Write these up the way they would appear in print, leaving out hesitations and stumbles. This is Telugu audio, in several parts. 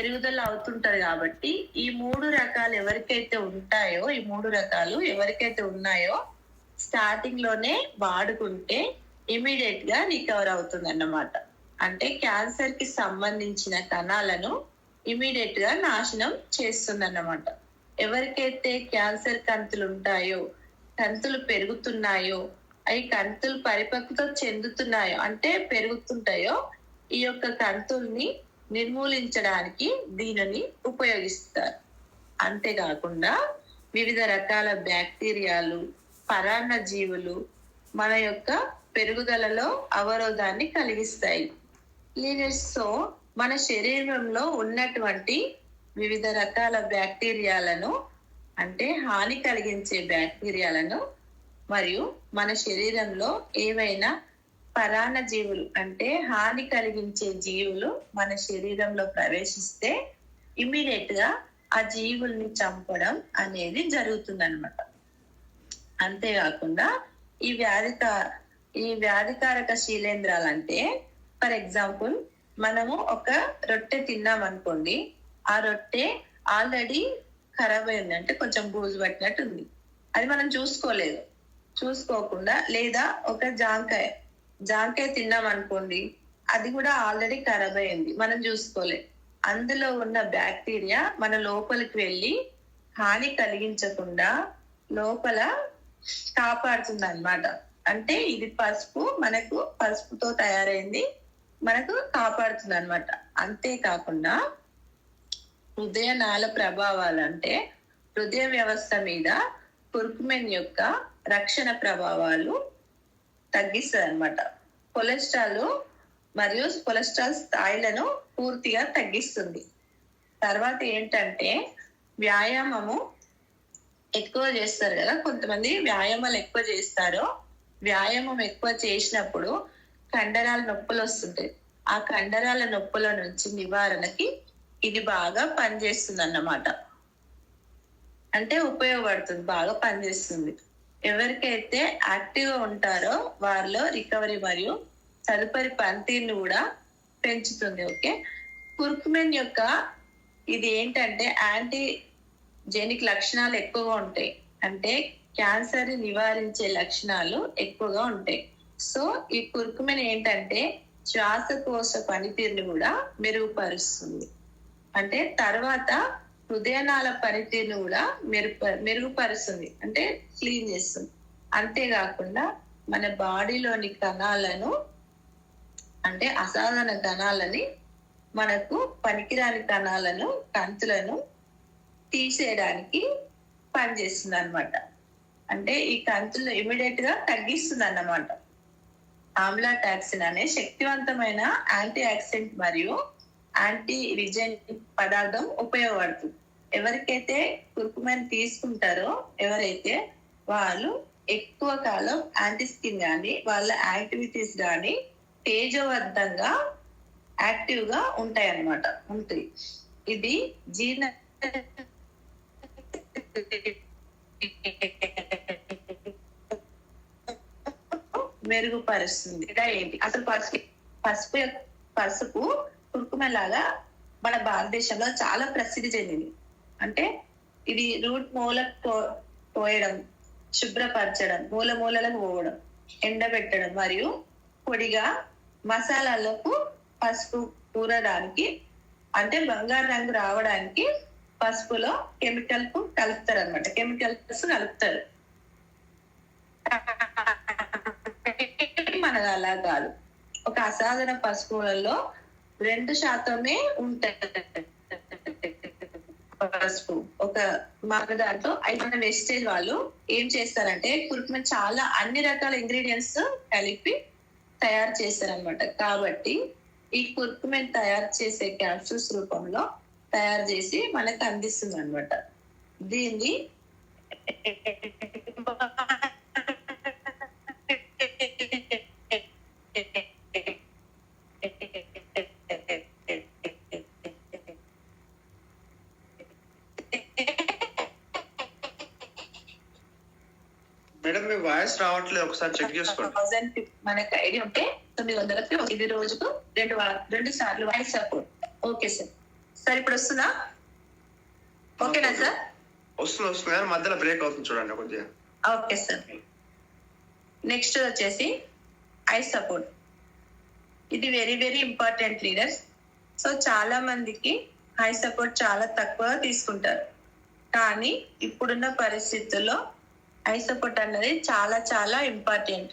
పెరుగుదల అవుతుంటది కాబట్టి ఈ 3 రకాలు ఎవరికైతే ఉంటాయో, ఈ 3 రకాలు ఎవరికైతే ఉన్నాయో స్టార్టింగ్ లోనే వాడుకుంటే ఇమీడియట్ గా రికవర్ అవుతుందన్నమాట. అంటే క్యాన్సర్ కి సంబంధించిన కణాలను ఇమీడియట్ గా నాశనం చేస్తుందన్నమాట. ఎవరికైతే క్యాన్సర్ కంతులు ఉంటాయో, కంతులు పెరుగుతున్నాయో, అవి కంతులు పరిపక్వత చెందుతున్నాయో అంటే పెరుగుతుంటాయో, ఈ యొక్క కంతుల్ని నిర్మూలించడానికి దీనిని ఉపయోగిస్తారు. అంతేకాకుండా వివిధ రకాల బ్యాక్టీరియాలు, పరాన్న జీవులు మన యొక్క పెరుగుదలలో అవరోధాన్ని కలిగిస్తాయి. సో మన శరీరంలో ఉన్నటువంటి వివిధ రకాల బ్యాక్టీరియాలను అంటే హాని కలిగించే బ్యాక్టీరియాలను మరియు మన శరీరంలో ఏవైనా పరాన్న జీవులు అంటే హాని కలిగించే జీవులు మన శరీరంలో ప్రవేశిస్తే ఇమ్మీడియట్ గా ఆ జీవుల్ని చంపడం అనేది జరుగుతుందన్నమాట. అంతేకాకుండా ఈ వ్యాధికారక శీలేంధ్రాలు అంటే ఫర్ ఎగ్జాంపుల్ మనము ఒక రొట్టె తిన్నాం అనుకోండి, ఆ రొట్టె ఆల్రెడీ ఖరాబ్ అయింది అంటే కొంచెం బూజు పట్టినట్టు ఉంది, అది మనం చూసుకోకుండా లేదా ఒక జాంకాయ తిన్నాం అనుకోండి, అది కూడా ఆల్రెడీ ఖరాబ్ అయింది, మనం చూసుకోలేదు. అందులో ఉన్న బ్యాక్టీరియా మన లోపలికి వెళ్ళి హాని కలిగించకుండా లోపల కాపాడుతుంది అన్నమాట. అంటే ఇది మనకు పసుపుతో తయారైంది, మనకు కాపాడుతుంది అన్నమాట. అంతేకాకుండా హృదయనాళ ప్రభావాలు అంటే హృదయ వ్యవస్థ మీద కుర్కుమెన్ యొక్క రక్షణ ప్రభావాలు తగ్గిస్తుంది అన్నమాట. కొలెస్ట్రాల్ స్థాయిలను పూర్తిగా తగ్గిస్తుంది. తర్వాత ఏంటంటే వ్యాయామము ఎక్కువ చేస్తారు కదా, కొంతమంది వ్యాయామాలు ఎక్కువ చేస్తారో, వ్యాయామం ఎక్కువ చేసినప్పుడు కండరాల నొప్పులు వస్తుంటాయి. ఆ కండరాల నొప్పుల నుంచి నివారణకి ఇది బాగా పనిచేస్తుంది అన్నమాట. అంటే ఉపయోగపడుతుంది, బాగా పనిచేస్తుంది. ఎవరికైతే యాక్టివ్ గా ఉంటారో వారిలో రికవరీ మరియు తదుపరి పనితీరుని కూడా పెంచుతుంది. ఓకే, కుర్కుమెన్ యొక్క ఇది ఏంటంటే యాంటీజెనిక్ లక్షణాలు ఎక్కువగా ఉంటాయి, అంటే క్యాన్సర్ నివారించే లక్షణాలు ఎక్కువగా ఉంటాయి. సో ఈ కుర్కుమెన్ ఏంటంటే శ్వాసకోశ పనితీరుని కూడా మెరుగుపరుస్తుంది. అంటే తర్వాత హృదయనాళ పనితీరుని కూడా మెరుగుపరుస్తుంది, అంటే క్లీన్ చేస్తుంది. అంతేకాకుండా మన బాడీలోని కణాలను అంటే అసాధారణ కణాలని, మనకు పనికిరాని కణాలను, కంతులను తీసేయడానికి పనిచేస్తుంది అన్నమాట. అంటే ఈ కంతులు ఇమీడియట్ గా తగ్గిస్తుంది అన్నమాట. ఆమ్లాటాక్సిన్ అనే శక్తివంతమైన యాంటీ ఆక్సిడెంట్ మరియు యాంటీ రిజెంట్ పదార్థం ఉపయోగపడుతుంది. ఎవరికైతే కుర్కుమెన్ తీసుకుంటారో ఎవరైతే వాళ్ళు ఎక్కువ కాలం యాంటీ స్కిన్ కానీ వాళ్ళ యాక్టివిటీస్ కానీ తేజవంతంగా యాక్టివ్ గా ఉంటాయి. ఇది జీర్ణ మెరుగుపరుస్తుంది. ఏంటి అసలు పసుపు కుర్కుమెన్ లాగా మన భారతదేశంలో చాలా ప్రసిద్ధి చెందింది. అంటే ఇది రూట్ మూలకు పోయడం, శుభ్రపరచడం, మూలలకు పోవడం, ఎండబెట్టడం మరియు పొడిగా మసాలాలకు పసుపు కూరడానికి అంటే బంగారు రంగు రావడానికి పసుపులో కలుపుతారు అనమాట. కెమికల్స్ కలుపుతారు. మనది అలా కాదు, ఒక అసాధారణ పసుపులలో 2% ఉంటాయి పసుపు. మన దాంట్లో అయితే వెస్టేజ్ వాళ్ళు ఏం చేస్తారంటే కుర్కుమెన్ చాలా అన్ని రకాల ఇంగ్రీడియంట్స్ కలిపి తయారు చేస్తారనమాట. కాబట్టి ఈ కుర్కుమెన్ తయారు చేసే క్యాప్సూల్స్ రూపంలో తయారు చేసి మనకు అందిస్తుంది అనమాట. దీన్ని మేడం మీ వాయిస్ రావట్లేదు, ఒకసారి చెక్ చేసుకోండి. మనకి ఐడియా ఉంటే 900కి ఇది రోజుకు 2 సార్లు voice support. Okay sir. Sir ఇప్పుడు వస్తుందా? ఓకేనా సార్? వస్తుంది కానీ మధ్యలో బ్రేక్ అవుతుంది చూడండి కొద్దిగా. Okay sir. నెక్స్ట్ వచ్చేసి ఐ సపోర్ట్. ఇది very very important leaders. So చాలా మందికి ఐ సపోర్ట్ చాలా తక్కువ తీసుకుంటారు, కానీ ఇప్పుడున్న పరిస్థితుల్లో ఐ సపోర్ట్ అన్నది చాలా చాలా ఇంపార్టెంట్.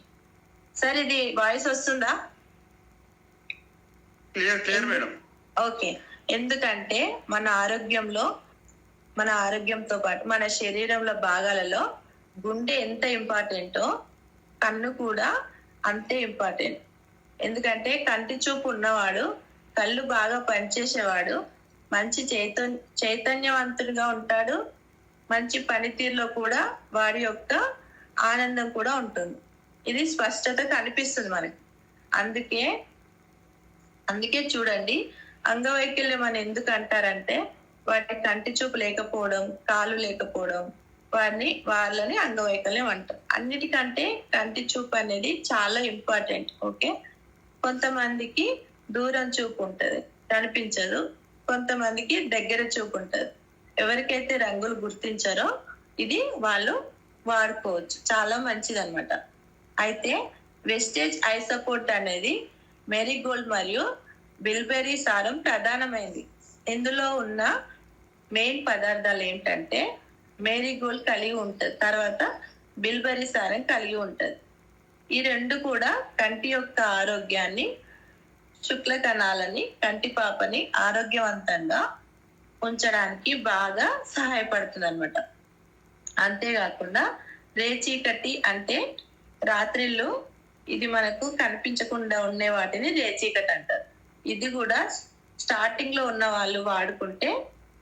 సార్ ఇది వాయిస్ వస్తుందా? Clear madam. ఓకే. ఎందుకంటే మన ఆరోగ్యంతో పాటు మన శరీరంలో భాగాలలో గుండె ఎంత ఇంపార్టెంటో కన్ను కూడా అంతే ఇంపార్టెంట్. ఎందుకంటే కంటి చూపు ఉన్నవాడు, కళ్ళు బాగా పనిచేసేవాడు మంచి చైతన్యవంతుడిగా ఉంటాడు. మంచి పనితీరులో కూడా వారి యొక్క ఆనందం కూడా ఉంటుంది. ఇది స్పష్టత కనిపిస్తుంది మనకి. అందుకే చూడండి, అంగవైకల్యం అని ఎందుకు అంటారంటే వాటి కంటి చూపు లేకపోవడం, కాలు లేకపోవడం వాళ్ళని అంగవైకల్యం అంటారు. అన్నిటికంటే కంటి చూపు అనేది చాలా ఇంపార్టెంట్. ఓకే. కొంతమందికి దూరం చూపు ఉంటది, కనిపించదు. కొంతమందికి దగ్గర చూపు ఉంటది. ఎవరికైతే రంగులు గుర్తించారో ఇది వాళ్ళు వాడుకోవచ్చు, చాలా మంచిది అనమాట. అయితే వెస్టేజ్ ఐ సపోర్ట్ అనేది మేరీగోల్డ్ మరియు బిల్బెర్రీ సారం ప్రధానమైంది. ఇందులో ఉన్న మెయిన్ పదార్థాలు ఏంటంటే మేరీగోల్డ్ కలిగి ఉంటది, తర్వాత బిల్బెర్రీ సారం కలిగి ఉంటది. ఈ రెండు కూడా కంటి యొక్క ఆరోగ్యాన్ని, శుక్ల కణాలని, కంటి పాపని ఆరోగ్యవంతంగా ఉంచడానికి బాగా సహాయపడుతుంది అనమాట. అంతేకాకుండా రేచీకటి అంటే రాత్రిళ్ళు ఇది మనకు కనిపించకుండా ఉండే వాటిని రేచీకటి అంటారు. ఇది కూడా స్టార్టింగ్ లో ఉన్న వాళ్ళు వాడుకుంటే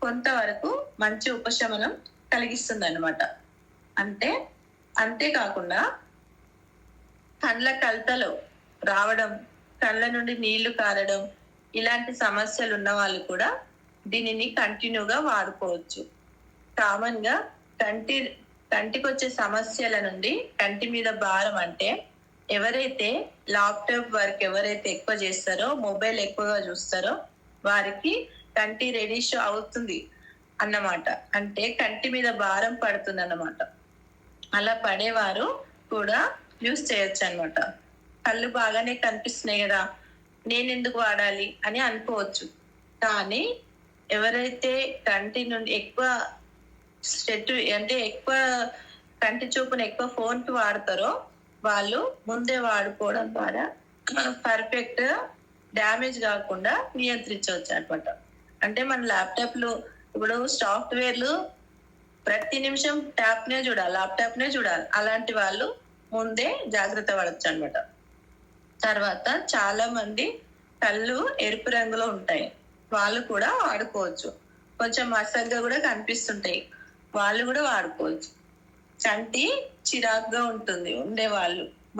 కొంతవరకు మంచి ఉపశమనం కలిగిస్తుంది అనమాట. అంతేకాకుండా కండ్ల కలతలు రావడం, కళ్ళ నుండి నీళ్లు కారడం, ఇలాంటి సమస్యలు ఉన్న వాళ్ళు కూడా దీనిని కంటిన్యూగా వాడుకోవచ్చు. కామన్ గా కంటికి వచ్చే సమస్యల నుండి, కంటి మీద భారం అంటే ఎవరైతే ల్యాప్టాప్ వర్క్ ఎవరైతే ఎక్కువ చేస్తారో, మొబైల్ ఎక్కువగా చూస్తారో వారికి కంటి రెడిష్ అవుతుంది అన్నమాట. అంటే కంటి మీద భారం పడుతుంది అన్నమాట. అలా పడేవారు కూడా యూస్ చేయొచ్చు అనమాట. కళ్ళు బాగానే కనిపిస్తున్నాయి కదా, నేను ఎందుకు వాడాలి అని అనుకోవచ్చు. కానీ ఎవరైతే కంటి నుండి ఎక్కువ ఎక్కువ కంటి చూపును ఎక్కువ ఫోన్ కి వాడతారో వాళ్ళు ముందే వాడుకోవడం ద్వారా పర్ఫెక్ట్ డ్యామేజ్ కాకుండా నియంత్రించవచ్చు అనమాట. అంటే మన ల్యాప్టాప్లు ఇప్పుడు సాఫ్ట్వేర్లు ప్రతి నిమిషం ల్యాప్టాప్ నే చూడాలి. అలాంటి వాళ్ళు ముందే జాగ్రత్త పడచ్చు అనమాట. తర్వాత చాలా మంది కళ్ళు ఎరుపు రంగులో ఉంటాయి, వాళ్ళు కూడా వాడుకోవచ్చు. కొంచెం మసగ్గా కూడా కనిపిస్తుంటాయి, వాళ్ళు కూడా వాడుకోవచ్చు. కంటి చిరాకుగా ఉంటుంది ఉండే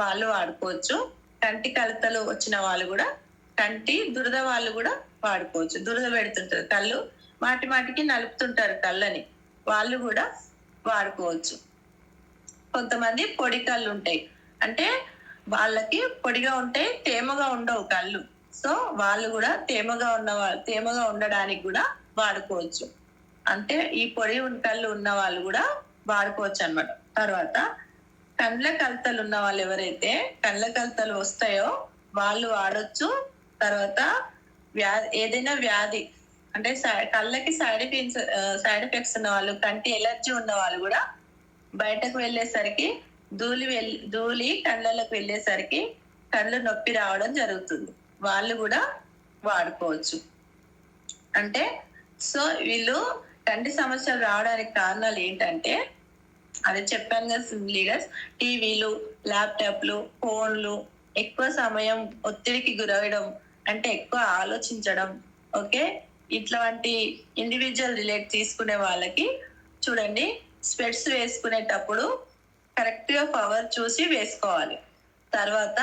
వాళ్ళు వాడుకోవచ్చు. కంటి కలతలు వచ్చిన వాళ్ళు కూడా, కంటి దురద వాళ్ళు కూడా వాడుకోవచ్చు. దురద పెడుతుంటారు, కళ్ళు మాటికి నలుపుతుంటారు కళ్ళని, వాళ్ళు కూడా వాడుకోవచ్చు. కొంతమంది పొడి కళ్ళు ఉంటాయి, అంటే వాళ్ళకి పొడిగా ఉంటే తేమగా ఉండవు కళ్ళు. సో వాళ్ళు కూడా తేమగా ఉండడానికి కూడా వాడుకోవచ్చు. అంటే ఈ పొడి కళ్ళు ఉన్న వాళ్ళు కూడా వాడుకోవచ్చు అన్నమాట. తర్వాత కండ్ల కలతలు ఉన్న వాళ్ళు ఎవరైతే కండ్ల కలతలు వస్తాయో వాళ్ళు వాడొచ్చు. తర్వాత ఏదైనా వ్యాధి అంటే కళ్ళకి సైడ్ ఎఫెక్ట్స్ ఉన్న వాళ్ళు, కంటి ఎలర్జీ ఉన్న వాళ్ళు కూడా బయటకు వెళ్ళేసరికి ధూళి కళ్ళలోకి వెళ్ళేసరికి కళ్ళు నొప్పి రావడం జరుగుతుంది, వాళ్ళు కూడా వాడుకోవచ్చు. అంటే సో వీళ్ళు కంటి సమస్యలు రావడానికి కారణాలు ఏంటంటే అది చెప్పాను కదా లీడర్స్, టీవీలు, ల్యాప్టాప్లు, ఫోన్లు, ఎక్కువ సమయం ఒత్తిడికి గురవడం, అంటే ఎక్కువ ఆలోచించడం. ఓకే. ఇట్లాంటి ఇండివిజువల్ రిలేట్ తీసుకునే వాళ్ళకి చూడండి, స్పెట్స్ వేసుకునేటప్పుడు కరెక్ట్ గా పవర్ చూసి వేసుకోవాలి. తర్వాత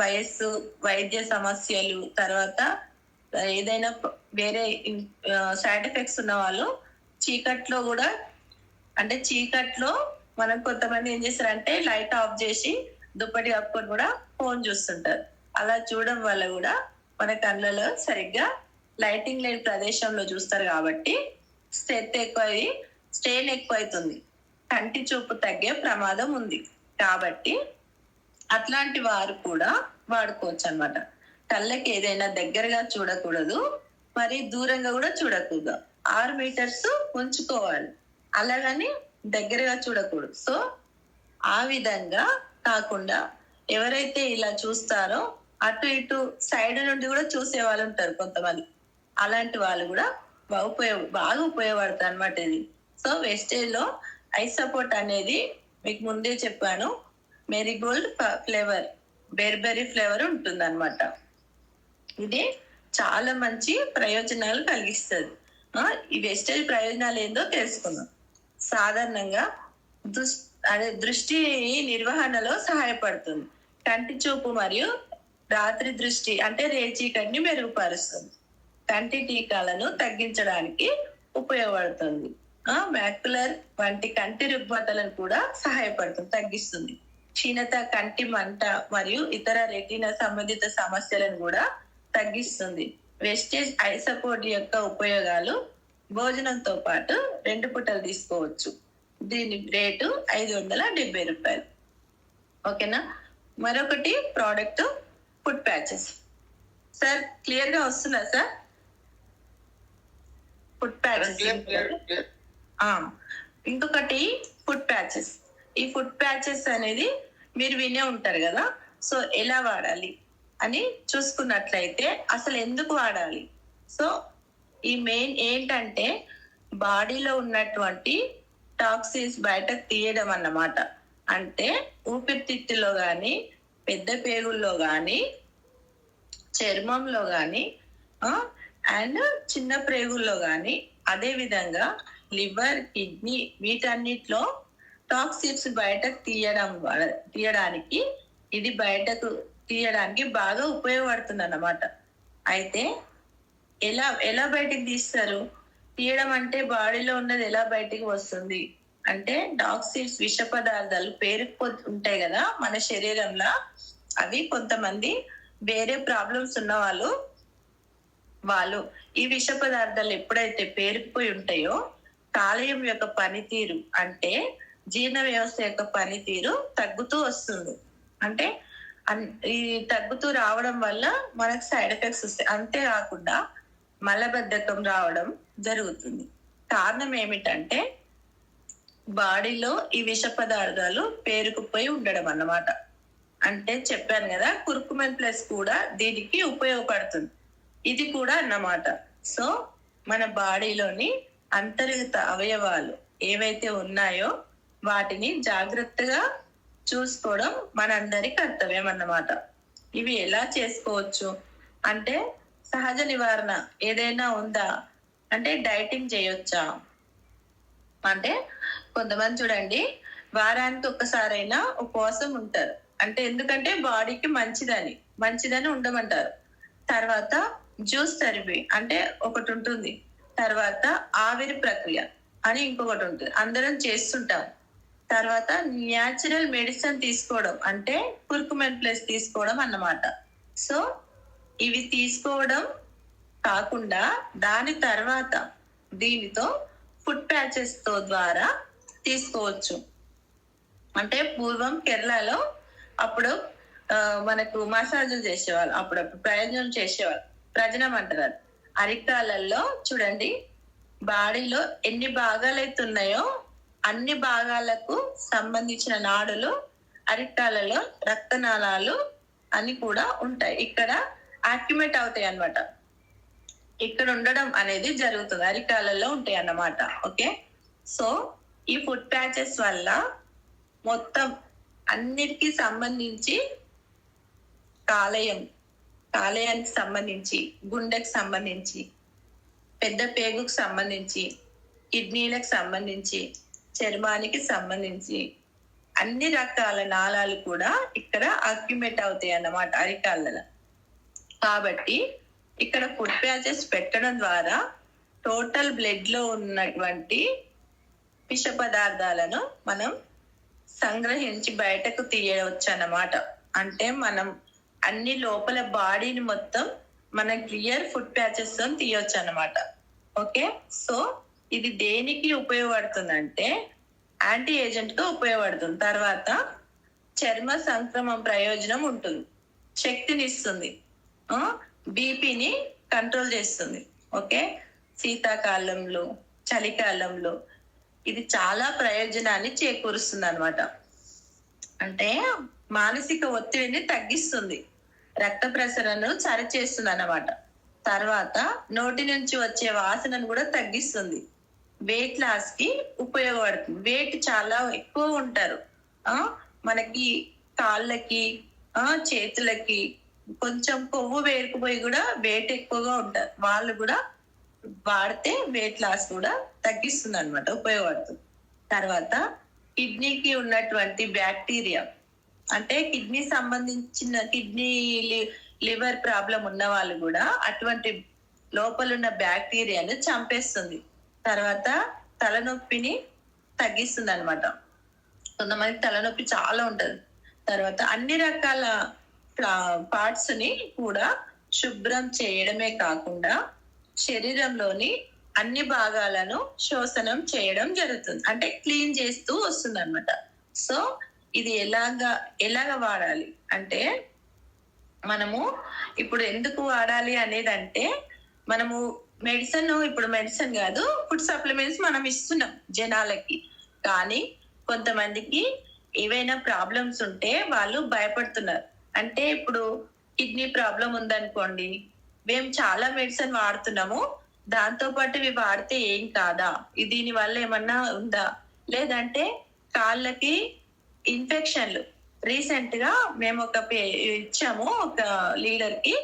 వయస్సు, వైద్య సమస్యలు, తర్వాత ఏదైనా వేరే సైడ్ ఎఫెక్ట్స్ ఉన్న వాళ్ళు చీకట్లో కూడా, అంటే చీకట్లో మనం కొంతమంది ఏం చేస్తారంటే లైట్ ఆఫ్ చేసి దుప్పటి కప్పుకొని కూడా ఫోన్ చూస్తుంటారు. అలా చూడడం వల్ల కూడా మన కళ్ళలో సరిగ్గా లైటింగ్ లేని ప్రదేశంలో చూస్తారు కాబట్టి స్ట్రెయిన్ ఎక్కువ అవుతుంది, కంటి చూపు తగ్గే ప్రమాదం ఉంది. కాబట్టి అట్లాంటి వారు కూడా వాడుకోవచ్చు అన్నమాట. కళ్ళకి ఏదైనా దగ్గరగా చూడకూడదు, మరి దూరంగా కూడా చూడకూడదు. 6 మీటర్స్ ఉంచుకోవాలి, అలాగని దగ్గరగా చూడకూడదు. సో ఆ విధంగా కాకుండా ఎవరైతే ఇలా చూస్తారో అటు ఇటు సైడ్ నుండి కూడా చూసే వాళ్ళు ఉంటారు కొంతమంది, అలాంటి వాళ్ళు కూడా బాగా ఉపయోగపడతారు అనమాట ఇది. సో వెస్టేజ్ లో ఐ సపోర్ట్ అనేది మీకు ముందే చెప్పాను, మెరీగోల్డ్ ఫ్లేవర్, బెర్బెరీ ఫ్లేవర్ ఉంటుంది అనమాట. ఇది చాలా మంచి ప్రయోజనాలు కలిగిస్తుంది. ఈ వెస్టేజ్ ప్రయోజనాలు ఏందో తెలుసుకుందాం. సాధారణంగా దృష్టి నిర్వహణలో సహాయపడుతుంది. కంటి చూపు మరియు రాత్రి దృష్టి అంటే రేచీకటిని మెరుగుపరుస్తుంది. కంటి టీకాలను తగ్గించడానికి ఉపయోగపడుతుంది. మ్యాక్యులర్ వంటి కంటి రుగ్మతలను కూడా సహాయపడుతుంది, తగ్గిస్తుంది. క్షీణత, కంటి మంట మరియు ఇతర రెటీనా సంబంధిత సమస్యలను కూడా తగ్గిస్తుంది. వెస్టేజ్ ఐ సపోర్ట్ యొక్క ఉపయోగాలు: భోజనంతో పాటు 2 పూటలు తీసుకోవచ్చు. దీని రేటు 570 రూపాయలు. ఓకేనా. మరొకటి product foot patches. Sir clear గా వస్తుందా సార్? Foot patches. ఇంకొకటి ఫుట్ ప్యాచెస్. ఈ ఫుట్ ప్యాచెస్ అనేది మీరు వినే ఉంటారు కదా. సో ఎలా వాడాలి అని చూసుకున్నట్లయితే అసలు ఎందుకు వాడాలి? సో ఈ మెయిన్ ఏంటంటే బాడీలో ఉన్నటువంటి టాక్సిన్స్ బయటకు తీయడం అన్నమాట. అంటే ఊపిరితిత్తులో గాని, పెద్ద పేగుల్లో గాని, చర్మంలో గాని, అండ్ చిన్న ప్రేగుల్లో గాని, అదే విధంగా లివర్, కిడ్నీ వీటన్నిటిలో టాక్సిన్స్ బయటకు తీయడానికి ఇది బయటకు తీయడానికి బాగా ఉపయోగపడుతుంది అన్నమాట. అయితే ఎలా బయటికి తీస్తారు? తీయడం అంటే బాడీలో ఉన్నది ఎలా బయటికి వస్తుంది అంటే, టాక్సిన్స్ విష పదార్థాలు పేరుకుపో ఉంటాయి కదా మన శరీరంలో. అవి కొంతమంది వేరే ప్రాబ్లమ్స్ ఉన్న వాళ్ళు ఈ విష పదార్థాలు ఎప్పుడైతే పేరుకుపోయి ఉంటాయో, కాలేయం యొక్క పనితీరు అంటే జీర్ణ వ్యవస్థ యొక్క పనితీరు తగ్గుతూ వస్తుంది. అంటే ఈ తగ్గుతూ రావడం వల్ల మనకు సైడ్ ఎఫెక్ట్స్ వస్తాయి. అంతేకాకుండా మలబద్ధకం రావడం జరుగుతుంది. కారణం ఏమిటంటే బాడీలో ఈ విష పదార్థాలు పేరుకుపోయి ఉండడం అన్నమాట. అంటే చెప్పాను కదా, కుర్కుమెన్ ప్లస్ కూడా దీనికి ఉపయోగపడుతుంది. ఇది కూడా అన్నమాట. సో మన బాడీలోని అంతర్గత అవయవాలు ఏవైతే ఉన్నాయో వాటిని జాగ్రత్తగా చూసుకోవడం మనందరి కర్తవ్యం అన్నమాట. ఇవి ఎలా చేసుకోవచ్చు అంటే, సహజ నివారణ ఏదైనా ఉందా అంటే, డైటింగ్ చేయొచ్చా అంటే, కొంతమంది చూడండి వారానికి ఒక్కసారైనా ఉపవాసం ఉంటారు. అంటే ఎందుకంటే బాడీకి మంచిదని ఉండమంటారు. తర్వాత జ్యూస్ థెరపీ అంటే ఒకటి ఉంటుంది. తర్వాత ఆవిరి ప్రక్రియ అని ఇంకొకటి ఉంటుంది, అందరం చేస్తుంటాం. తర్వాత న్యాచురల్ మెడిసిన్ తీసుకోవడం అంటే కుర్కుమెన్ ప్లస్ తీసుకోవడం అన్నమాట. సో ఇవి తీసుకోవడం కాకుండా దాని తర్వాత దీనితో ఫుట్ ప్యాచెస్ తో ద్వారా తీసుకోవచ్చు. అంటే పూర్వం కేరళలో అప్పుడు మనకు మసాజులు చేసేవాళ్ళు, అప్పుడప్పుడు ప్రజనం అంటారు. అరికాలలో చూడండి, బాడీలో ఎన్ని భాగాలు అయితే ఉన్నాయో అన్ని భాగాలకు సంబంధించిన నాడులు అరికాలలో రక్తనాళాలు అని కూడా ఉంటాయి. ఇక్కడ యాక్టివేట్ అవుతాయి అన్నమాట. ఇక్కడ ఉండడం అనేది జరుగుతుంది, అరికాలలో ఉంటాయి అన్నమాట. ఓకే. సో ఈ ఫుట్ ప్యాచెస్ వల్ల మొత్తం అన్నిటికీ సంబంధించి కాలేయానికి సంబంధించి, గుండెకి సంబంధించి, పెద్ద పేగుకు సంబంధించి, కిడ్నీలకు సంబంధించి, చర్మానికి సంబంధించి అన్ని రకాల నాళాలు కూడా ఇక్కడ అక్యుమేట్ అవుతాయి అన్నమాట అరికాళ్ళలో. కాబట్టి ఇక్కడ ఫుట్ ప్యాచెస్ పెట్టడం ద్వారా టోటల్ బ్లడ్ లో ఉన్నటువంటి విష పదార్థాలను మనం సంగ్రహించి బయటకు తీయవచ్చు అన్నమాట. అంటే మనం అన్ని లోపల బాడీని మొత్తం మనం క్లియర్ ఫుడ్ ప్యాచెస్ తో తీయొచ్చు అన్నమాట. ఓకే, సో ఇది దేనికి ఉపయోగపడుతుందంటే యాంటీ ఏజెంట్ గా ఉపయోగపడుతుంది. తర్వాత చర్మ సంక్రమణ ప్రయోజనం ఉంటుంది, శక్తిని ఇస్తుంది, బీపీని కంట్రోల్ చేస్తుంది. ఓకే, శీతాకాలంలో చలికాలంలో ఇది చాలా ప్రయోజనాన్ని చేకూరుస్తుంది అన్నమాట. అంటే మానసిక ఒత్తిడిని తగ్గిస్తుంది, రక్త ప్రసరణను సరిచేస్తుంది అన్నమాట. తర్వాత నోటి నుంచి వచ్చే వాసనను కూడా తగ్గిస్తుంది, వెయిట్ లాస్ కి ఉపయోగపడుతుంది. వెయిట్ చాలా ఎక్కువ ఉంటారు, మనకి కాళ్ళకి చేతులకి కొంచెం కొవ్వు వేరుకుపోయి కూడా వెయిట్ ఎక్కువగా ఉంటారు, వాళ్ళు కూడా వాడితే వెయిట్ లాస్ కూడా తగ్గిస్తుంది అనమాట, ఉపయోగపడుతుంది. తర్వాత కిడ్నీకి ఉన్నటువంటి బ్యాక్టీరియా, అంటే కిడ్నీ సంబంధించిన కిడ్నీ లివర్ ప్రాబ్లం ఉన్న వాళ్ళు కూడా అటువంటి లోపల ఉన్న బ్యాక్టీరియాను చంపేస్తుంది. తర్వాత తలనొప్పిని తగ్గిస్తుంది అనమాట. కొంతమంది తలనొప్పి చాలా ఉంటది. తర్వాత అన్ని రకాల పార్ట్స్ ని కూడా శుభ్రం చేయడమే కాకుండా శరీరంలోని అన్ని భాగాలను శోషణం చేయడం జరుగుతుంది, అంటే క్లీన్ చేస్తూ వస్తుంది అనమాట. సో ఇది ఎలాగ వాడాలి అంటే, మనము ఇప్పుడు ఎందుకు వాడాలి అనేది అంటే, మనము ఇప్పుడు మెడిసిన్ కాదు, ఫుడ్ సప్లిమెంట్స్ మనం ఇస్తున్నాం జనాలకి. కానీ కొంతమందికి ఏవైనా ప్రాబ్లమ్స్ ఉంటే వాళ్ళు భయపడుతున్నారు. అంటే ఇప్పుడు కిడ్నీ ప్రాబ్లం ఉందనుకోండి, మేము చాలా మెడిసిన్ వాడుతున్నాము, దాంతో పాటు ఇవి వాడితే ఏం కాదా, దీని వల్ల ఏమన్నా ఉందా, లేదంటే కాళ్ళకి ఇన్ఫెక్షన్లు. రీసెంట్ గా మేము ఇచ్చాము ఒక లీడర్ కి,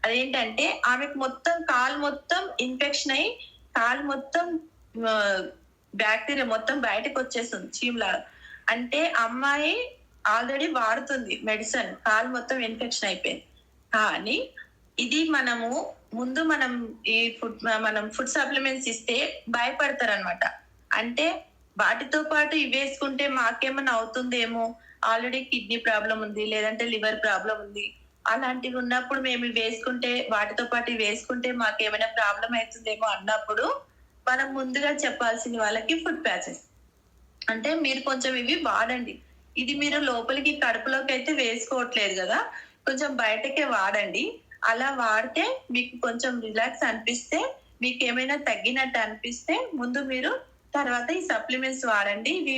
అదేంటంటే ఆమెకు మొత్తం కాలు మొత్తం ఇన్ఫెక్షన్ అయ్యి కాలు మొత్తం బ్యాక్టీరియా మొత్తం బయటకు వచ్చేస్తుంది చీమలా. అంటే అమ్మాయి ఆల్రెడీ వాడుతుంది మెడిసిన్, కాలు మొత్తం ఇన్ఫెక్షన్ అయిపోయింది. కానీ ఇది మనం ఫుడ్ సప్లిమెంట్స్ ఇస్తే భయపడతారు అనమాట. అంటే వాటితో పాటు ఇవి వేసుకుంటే మాకేమన్నా అవుతుందేమో, ఆల్రెడీ కిడ్నీ ప్రాబ్లం ఉంది, లేదంటే లివర్ ప్రాబ్లం ఉంది, అలాంటివి ఉన్నప్పుడు మేము వేసుకుంటే, వాటితో పాటు వేసుకుంటే మాకేమైనా ప్రాబ్లం అవుతుందేమో అన్నప్పుడు మనం ముందుగా చెప్పాల్సిన వాళ్ళకి ఫుడ్ ప్యాచెస్ అంటే మీరు కొంచెం ఇవి వాడండి, ఇది మీరు లోపలికి కడుపులోకి అయితే వేసుకోవట్లేదు కదా, కొంచెం బయటకే వాడండి. అలా వాడితే మీకు కొంచెం రిలాక్స్ అనిపిస్తే, మీకు ఏమైనా తగ్గినట్టు అనిపిస్తే ముందు మీరు తర్వాత ఈ సప్లిమెంట్స్ వాడండి, ఇవి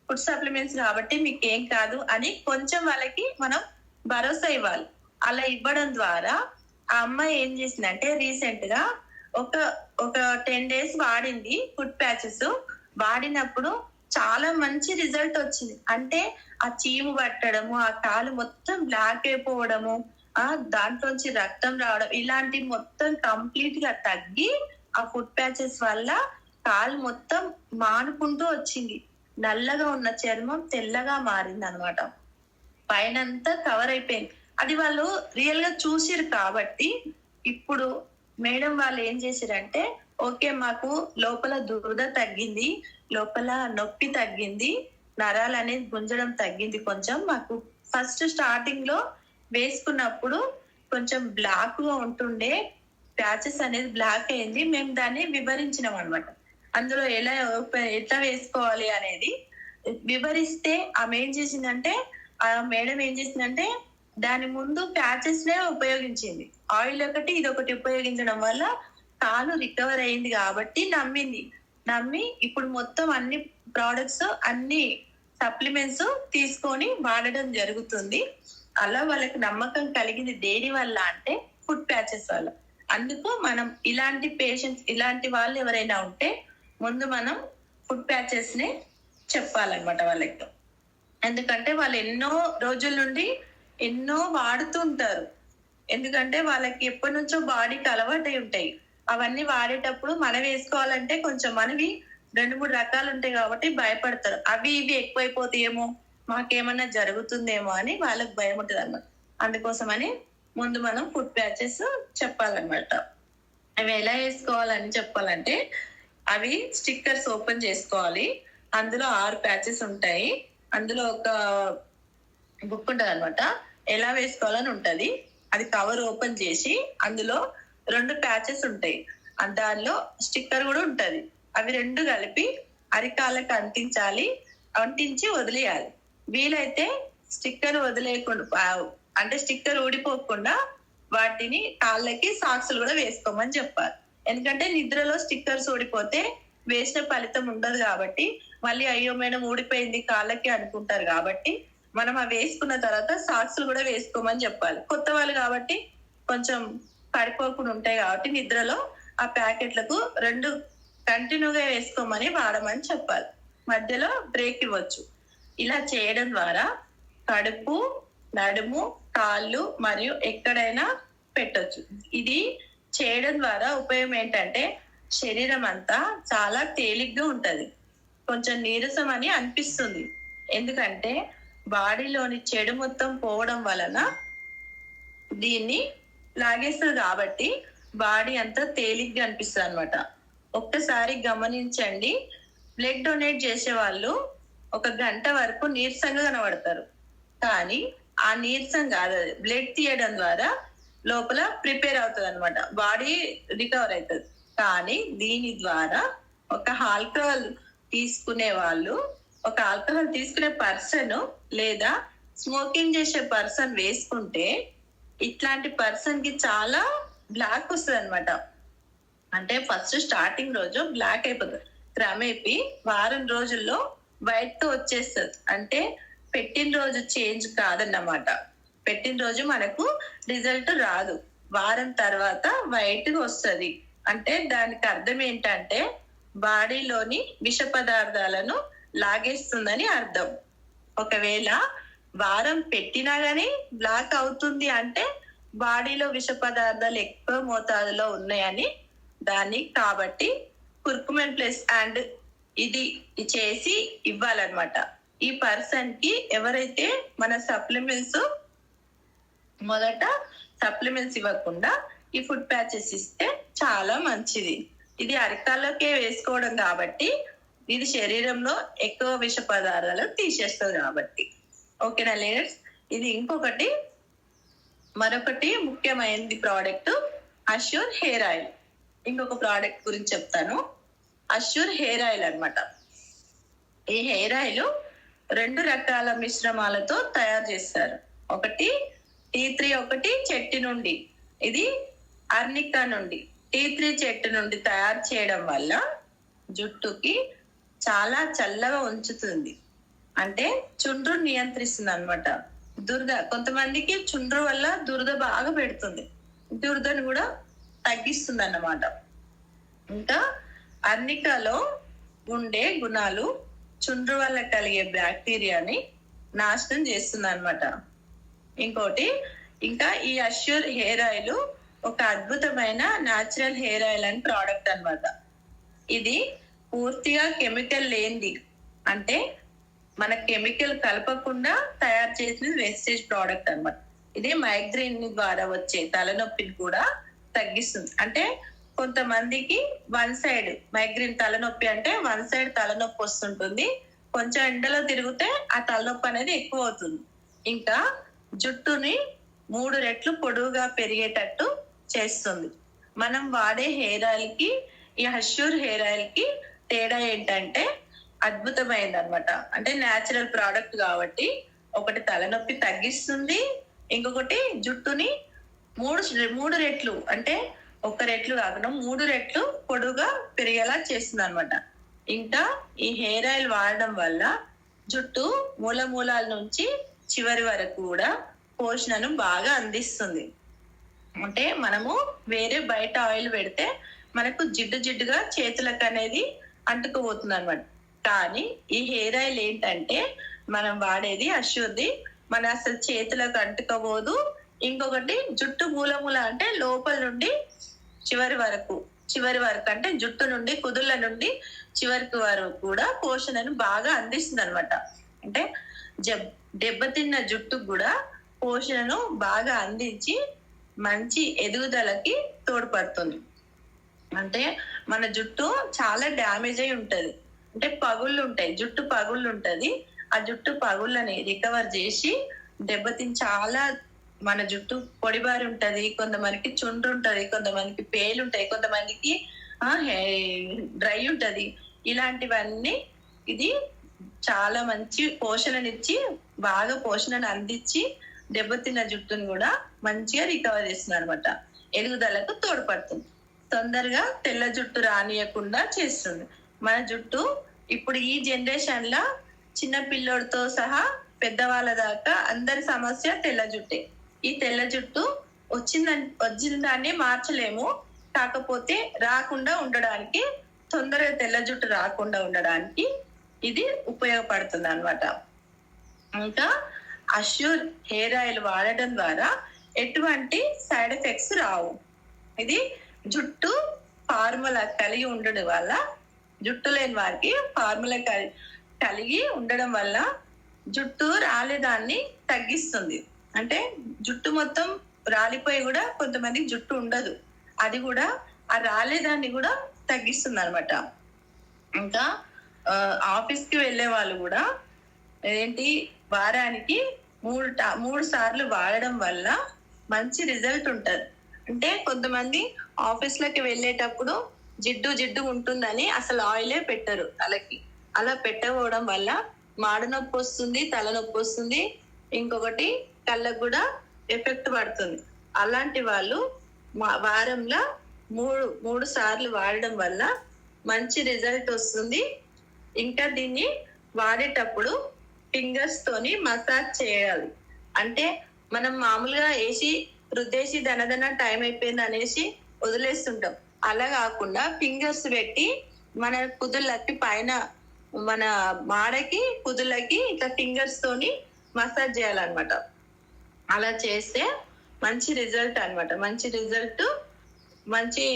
ఫుడ్ సప్లిమెంట్స్ కాబట్టి మీకు ఏం కాదు అని కొంచెం వాళ్ళకి మనం భరోసా ఇవ్వాలి. అలా ఇవ్వడం ద్వారా ఆ అమ్మాయి ఏం చేసిందంటే, రీసెంట్ గా ఒక 10 days వాడింది ఫుడ్ ప్యాచెస్. వాడినప్పుడు చాలా మంచి రిజల్ట్ వచ్చింది. అంటే ఆ చీము పట్టడము, ఆ కాలు మొత్తం బ్లాక్ అయిపోవడము, దాంట్లోంచి రక్తం రావడం, ఇలాంటి మొత్తం కంప్లీట్ గా తగ్గి ఆ ఫుడ్ ప్యాచెస్ వల్ల కాలు మొత్తం మానుకుంటూ వచ్చింది. నల్లగా ఉన్న చర్మం తెల్లగా మారింది అనమాట, పైనంతా కవర్ అయిపోయింది. అది వాళ్ళు రియల్ గా చూసిరు కాబట్టి ఇప్పుడు మేడం వాళ్ళు ఏం చేసిరంటే, ఓకే మాకు లోపల దురద తగ్గింది, లోపల నొప్పి తగ్గింది, నరాలు అనేది గుంజడం తగ్గింది కొంచెం. మాకు ఫస్ట్ స్టార్టింగ్ లో వేసుకున్నప్పుడు కొంచెం బ్లాక్ గా ఉంటుండే, ప్యాచెస్ అనేది బ్లాక్ అయింది. మేము దాన్ని వివరించినాం అనమాట, అందులో ఎట్లా వేసుకోవాలి అనేది వివరిస్తే ఆమె ఏం చేసిందంటే, ఆ మేడం ఏం చేసిందంటే దాని ముందు ప్యాచెస్ నే ఉపయోగించింది, ఆయిల్ ఒకటి ఇదొకటి ఉపయోగించడం వల్ల కాలు రికవర్ అయింది కాబట్టి నమ్మి ఇప్పుడు మొత్తం అన్ని ప్రోడక్ట్స్ అన్ని సప్లిమెంట్స్ తీసుకొని వాడడం జరుగుతుంది. అలా వాళ్ళకి నమ్మకం కలిగింది దేని వల్ల అంటే ఫుడ్ ప్యాచెస్ వల్ల. అందుకు మనం ఇలాంటి పేషెంట్స్, ఇలాంటి వాళ్ళు ఎవరైనా ఉంటే ముందు మనం ఫుడ్ ప్యాచెస్ ని చెప్పాలన్నమాట వాళ్ళకి. ఎందుకంటే వాళ్ళు ఎన్నో రోజుల నుండి ఎన్నో వాడుతుంటారు, ఎందుకంటే వాళ్ళకి ఎప్పటి నుంచో బాడీకి అలవాటై ఉంటాయి. అవన్నీ వాడేటప్పుడు మనం వేసుకోవాలంటే కొంచెం మనవి 2-3 రకాలు ఉంటాయి కాబట్టి భయపడతారు, అవి ఇవి ఎక్కువైపోతాయేమో, మాకేమన్నా జరుగుతుందేమో అని వాళ్ళకి భయం ఉంటుంది అన్నమాట. అందుకోసమని ముందు మనం ఫుడ్ ప్యాచెస్ చెప్పాలన్నమాట. అవి ఎలా వేసుకోవాలని చెప్పాలంటే, అవి స్టిక్కర్స్ ఓపెన్ చేసుకోవాలి, అందులో 6 ప్యాచెస్ ఉంటాయి, అందులో ఒక బుక్ ఉంటుంది అనమాట, ఎలా వేసుకోవాలని ఉంటది. అది కవర్ ఓపెన్ చేసి అందులో 2 ప్యాచెస్ ఉంటాయి. దానిలో స్టిక్కర్ కూడా ఉంటది. అవి 2 కలిపి అరికాళ్ళకి అంటించి వదిలేయాలి. వీలైతే స్టిక్కర్ వదిలేయకుండా అంటే స్టిక్కర్ ఊడిపోకుండా వాటిని కాళ్ళకి సాక్సులు కూడా వేసుకోమని చెప్పాలి. ఎందుకంటే నిద్రలో స్టిక్కర్స్ ఊడిపోతే వేసిన ఫలితం ఉండదు కాబట్టి మళ్ళీ అయ్యో మేడం ఊడిపోయింది కాళ్ళకి అనుకుంటారు కాబట్టి మనం అవి వేసుకున్న తర్వాత సాక్సులు కూడా వేసుకోమని చెప్పాలి. కొత్త వాళ్ళు కాబట్టి కొంచెం పడిపోకుండా ఉంటాయి కాబట్టి నిద్రలో ఆ ప్యాకెట్లకు 2 కంటిన్యూగా వేసుకోమని వాడమని చెప్పాలి. మధ్యలో బ్రేక్ ఇవ్వచ్చు. ఇలా చేయడం ద్వారా కడుపు, నడుము, కాళ్ళు మరియు ఎక్కడైనా పెట్టొచ్చు. ఇది చేయడం ద్వారా ఉపయోగం ఏంటంటే శరీరం అంతా చాలా తేలిగ్గా ఉంటది. కొంచెం నీరసం అని అనిపిస్తుంది. ఎందుకంటే బాడీలోని చెడు మొత్తం పోవడం వలన దీన్ని లాగేస్తుంది కాబట్టి బాడీ అంతా తేలిగ్గా అనిపిస్తుంది అనమాట. ఒక్కసారి గమనించండి, బ్లడ్ డొనేట్ చేసే వాళ్ళు 1 గంట వరకు నీరసంగా కనబడతారు. కానీ ఆ నీరసం కాదు, అది బ్లడ్ తీయడం ద్వారా లోపల ప్రిపేర్ అవుతుంది అనమాట, బాడీ రికవర్ అవుతుంది. కానీ దీని ద్వారా ఒక ఆల్కహాల్ తీసుకునే పర్సన్ లేదా స్మోకింగ్ చేసే పర్సన్ వేసుకుంటే ఇట్లాంటి పర్సన్ కి చాలా బ్లాక్ వస్తుంది అనమాట. అంటే ఫస్ట్ స్టార్టింగ్ రోజు బ్లాక్ అయిపోతుంది, క్రమేపీ వారం రోజుల్లో వైట్ తో వచ్చేస్తుంది. అంటే పెట్టిన రోజు చేంజ్ కాదన్నమాట. పెట్టిన రోజు మనకు రిజల్ట్ రాదు, వారం తర్వాత వైట్ గా వస్తుంది. అంటే దానికి అర్థం ఏంటంటే బాడీలోని విష పదార్థాలను లాగేస్తుందని అర్థం. ఒకవేళ వారం పెట్టినా గానీ బ్లాక్ అవుతుంది అంటే బాడీలో విష పదార్థాలు ఎక్కువ మోతాదులో ఉన్నాయని దాన్ని. కాబట్టి కుర్కుమెన్ ప్లస్ అండ్ ఇది చేసి ఇవ్వాలన్నమాట. ఈ పర్సన్ కి ఎవరైతే మన మొదట సప్లిమెంట్స్ ఇవ్వకుండా ఈ ఫుడ్ ప్యాచెస్ ఇస్తే చాలా మంచిది. ఇది అరికాళ్ళకే వేసుకోవడం కాబట్టి ఇది శరీరంలో ఎక్కువ విష పదార్థాలు తీసేస్తుంది కాబట్టి. ఓకేనా లేడీస్? ఇది మరొకటి ముఖ్యమైనది ప్రోడక్ట్ అష్యూర్ హెయిర్ ఆయిల్. ఇంకొక ప్రోడక్ట్ గురించి చెప్తాను. అష్యూర్ హెయిర్ ఆయిల్ అన్నమాట. ఈ హెయిర్ ఆయిల్ 2 రకాల మిశ్రమాలతో తయారు చేస్తారు. ఒకటి టీ3, ఒకటి చెట్టు నుండి. ఇది అర్నికా నుండి, టీ3 చెట్టు నుండి తయారు చేయడం వల్ల జుట్టుకి చాలా చల్లగా ఉంచుతుంది. అంటే చుండ్రు నియంత్రిస్తుంది అనమాట. దురద, కొంతమందికి చుండ్రు వల్ల దురద బాగా పెడుతుంది, దురదను కూడా తగ్గిస్తుంది అన్నమాట. ఇంకా అర్నికాలో ఉండే గుణాలు చుండ్రు వల్ల కలిగే బ్యాక్టీరియాని నాశనం చేస్తుంది అనమాట. ఇంకా ఈ అష్యూర్ హెయిర్ ఆయిల్ ఒక అద్భుతమైన natural hair oil and product అన్నమాట. ఇది పూర్తిగా కెమికల్ లేనిది, అంటే మన కెమికల్ కలపకుండా తయారు చేసిన వేస్టేజ్ ప్రోడక్ట్ అన్నమాట. ఇది మైగ్రేన్ ద్వారా వచ్చే తలనొప్పిని కూడా తగ్గిస్తుంది. అంటే కొంతమందికి 1 సైడ్ మైగ్రేన్ తలనొప్పి, అంటే 1 సైడ్ తలనొప్పి వస్తుంటుంది. కొంచెం ఎండలో తిరిగితే ఆ తలనొప్పి అనేది ఎక్కువ అవుతుంది. ఇంకా జుట్టుని 3 రెట్లు పొడవుగా పెరిగేటట్టు చేస్తుంది. మనం వాడే హెయిర్ ఆయిల్ కి ఈ అష్యూర్ హెయిర్ ఆయిల్ కి తేడా ఏంటంటే అద్భుతమైంది అనమాట. అంటే న్యాచురల్ ప్రోడక్ట్ కాబట్టి ఒకటి తలనొప్పి తగ్గిస్తుంది, ఇంకొకటి జుట్టుని 3 రెట్లు, అంటే 1 రెట్లు కాకుండా 3 రెట్లు పొడుగా పెరిగేలా చేస్తుంది అనమాట. ఇంకా ఈ హెయిర్ ఆయిల్ వాడడం వల్ల జుట్టు మూలాల నుంచి చివరి వరకు కూడా పోషణను బాగా అందిస్తుంది. అంటే మనము వేరే బయట ఆయిల్ పెడితే మనకు జిడ్డుగా చేతులకు అనేది అంటుకుపోతుంది అనమాట. కానీ ఈ హెయిర్ ఆయిల్ ఏంటంటే మనం వాడేది అష్యూర్ది, మన అసలు చేతులకు అంటుకోబోదు. ఇంకొకటి జుట్టు మూల అంటే లోపల నుండి చివరి వరకు అంటే జుట్టు నుండి కుదుళ్ళ నుండి చివరికి వరకు కూడా పోషణను బాగా అందిస్తుంది అనమాట. అంటే దెబ్బతిన్న జుట్టు కూడా పోషణను బాగా అందించి మంచి ఎదుగుదలకి తోడ్పడుతుంది. అంటే మన జుట్టు చాలా డ్యామేజ్ అయి ఉంటది, అంటే పగుళ్ళు ఉంటాయి, జుట్టు పగుళ్ళు ఉంటది. ఆ జుట్టు పగుళ్ళని రికవర్ చేసి చాలా మన జుట్టు పొడిబారి ఉంటది, కొంతమందికి చుండ్రు ఉంటది, కొంతమందికి పేలు ఉంటాయి, కొంతమందికి డ్రై ఉంటది. ఇలాంటివన్నీ ఇది చాలా మంచి పోషణనిచ్చి, బాగా పోషణను అందించి దెబ్బతిన్న జుట్టును కూడా మంచిగా రికవర్ చేస్తుంది అనమాట. ఎదుగుదలకు తోడ్పడుతుంది, తొందరగా తెల్ల జుట్టు రానియకుండా చేస్తుంది. మన జుట్టు ఇప్పుడు ఈ జనరేషన్ లా చిన్న పిల్లోడితో సహా పెద్దవాళ్ళ దాకా అందరి సమస్య తెల్ల జుట్టే. ఈ తెల్ల జుట్టు వచ్చిన దాన్ని మార్చలేము, కాకపోతే రాకుండా ఉండడానికి, తొందరగా తెల్ల జుట్టు రాకుండా ఉండడానికి ఇది ఉపయోగపడుతుంది అనమాట. ఇంకా అష్యూర్ హెయిర్ ఆయిల్ వాడటం ద్వారా ఎటువంటి సైడ్ ఎఫెక్ట్స్ రావు. ఇది జుట్టు ఫార్ములా కలిగి ఉండడం వల్ల, జుట్టు లేని వారికి ఫార్ములా కలిగి ఉండడం వల్ల జుట్టు రాలేదాన్ని తగ్గిస్తుంది. అంటే జుట్టు మొత్తం రాలిపోయి కూడా కొంతమందికి జుట్టు ఉండదు, అది కూడా ఆ రాలేదాన్ని కూడా తగ్గిస్తుంది అనమాట. ఇంకా ఆఫీస్ కి వెళ్ళే వాళ్ళు కూడా వారానికి 3 సార్లు వాడడం వల్ల మంచి రిజల్ట్ ఉంటది. అంటే కొంతమంది ఆఫీస్ లకి వెళ్ళేటప్పుడు జిడ్డు ఉంటుందని అసలు ఆయిలే పెట్టరు తలకి. అలా పెట్టకపోవడం వల్ల మాడ నొప్పి వస్తుంది, తలనొప్పి వస్తుంది, ఇంకొకటి కళ్ళకు కూడా ఎఫెక్ట్ పడుతుంది. అలాంటి వాళ్ళు వారంలో 3 సార్లు వాడడం వల్ల మంచి రిజల్ట్ వస్తుంది. ఇంకా దీన్ని వాడేటప్పుడు ఫింగర్స్ తోని మసాజ్ చేయాలి. అంటే మనం మామూలుగా రుద్దేసి దనదన టైం అయిపోయింది అనేసి వదిలేస్తుంటాం. అలా కాకుండా ఫింగర్స్ పెట్టి మన కుదుళ్ళకి పైన, మన మాడకి కుదుళ్ళకి ఇట్లా ఫింగర్స్ తోని మసాజ్ చేయాలన్నమాట. అలా చేస్తే మంచి రిజల్ట్ అనమాట. మంచి రిజల్ట్, మంచి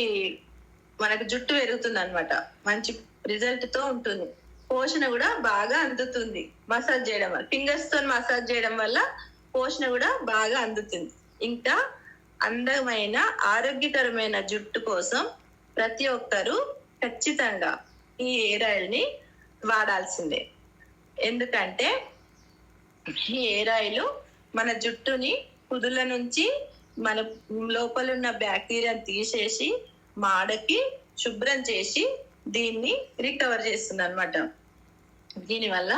మనకు జుట్టు పెరుగుతుంది అనమాట. మంచి రిజల్ట్ తో ఉంటుంది. పోషణ కూడా బాగా అందుతుంది మసాజ్ చేయడం వల్ల. ఫింగర్స్ తో మసాజ్ చేయడం వల్ల పోషణ కూడా బాగా అందుతుంది. ఇంకా అందమైన ఆరోగ్యకరమైన జుట్టు కోసం ప్రతి ఒక్కరూ ఖచ్చితంగా ఈ హెయిర్ ఆయిల్ ని వాడాల్సిందే. ఎందుకంటే ఈ హెయిర్ ఆయిల్ మన జుట్టుని కుదుల నుంచి మన లోపల ఉన్న బ్యాక్టీరియాని తీసేసి మాడకి శుభ్రం చేసి దీన్ని రికవర్ చేస్తుంది అనమాట. దీనివల్ల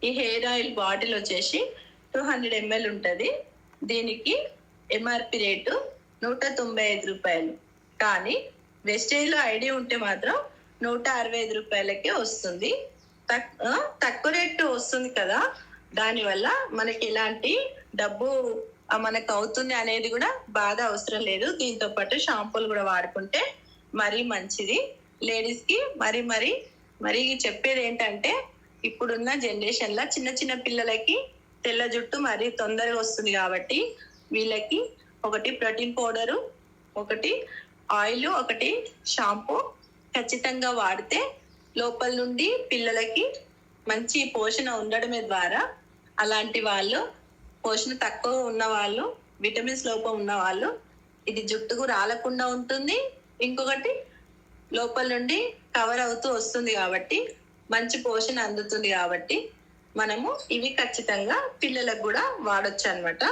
ఈ హెయిర్ ఆయిల్ బాటిల్ వచ్చేసి 200 ml ఉంటది. దీనికి ఎంఆర్పి రేటు 195 రూపాయలు. కానీ వెస్టేజ్ లో ఐడి ఉంటే మాత్రం 165 రూపాయలకే వస్తుంది. తక్కువ రేటు వస్తుంది కదా, దానివల్ల మనకి ఎలాంటి డబ్బు మనకు అవుతుంది అనేది కూడా బాధ అవసరం లేదు. దీంతో పాటు షాంపూలు కూడా వాడుకుంటే మరీ మంచిది. లేడీస్ కి మరి చెప్పేది ఏంటంటే, ఇప్పుడున్న జనరేషన్ లో చిన్న పిల్లలకి తెల్ల జుట్టు మరీ తొందరగా వస్తుంది కాబట్టి వీళ్ళకి ఒకటి ప్రోటీన్ పౌడరు, ఒకటి ఆయిల్, ఒకటి షాంపూ ఖచ్చితంగా వాడితే లోపల నుండి పిల్లలకి మంచి పోషణ ఉండడమే ద్వారా, అలాంటి వాళ్ళు, పోషణ తక్కువ ఉన్న వాళ్ళు, విటమిన్స్ లోపం ఉన్న వాళ్ళు, ఇది జుట్టుకు రాలకుండా ఉంటుంది. ఇంకొకటి లోపల నుండి కవర్ అవుతూ వస్తుంది కాబట్టి మంచి పోషణ అందుతుంది. కాబట్టి మనము ఇవి ఖచ్చితంగా పిల్లలకు కూడా వాడొచ్చు అన్నమాట.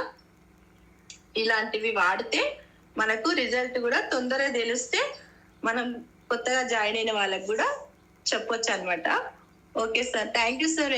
ఇలాంటివి వాడితే మనకు రిజల్ట్ కూడా తొందరగా తెలిస్తే మనం కొత్తగా జాయిన్ అయిన వాళ్ళకి కూడా చెప్పొచ్చు అన్నమాట. Okay sir, thank you sir.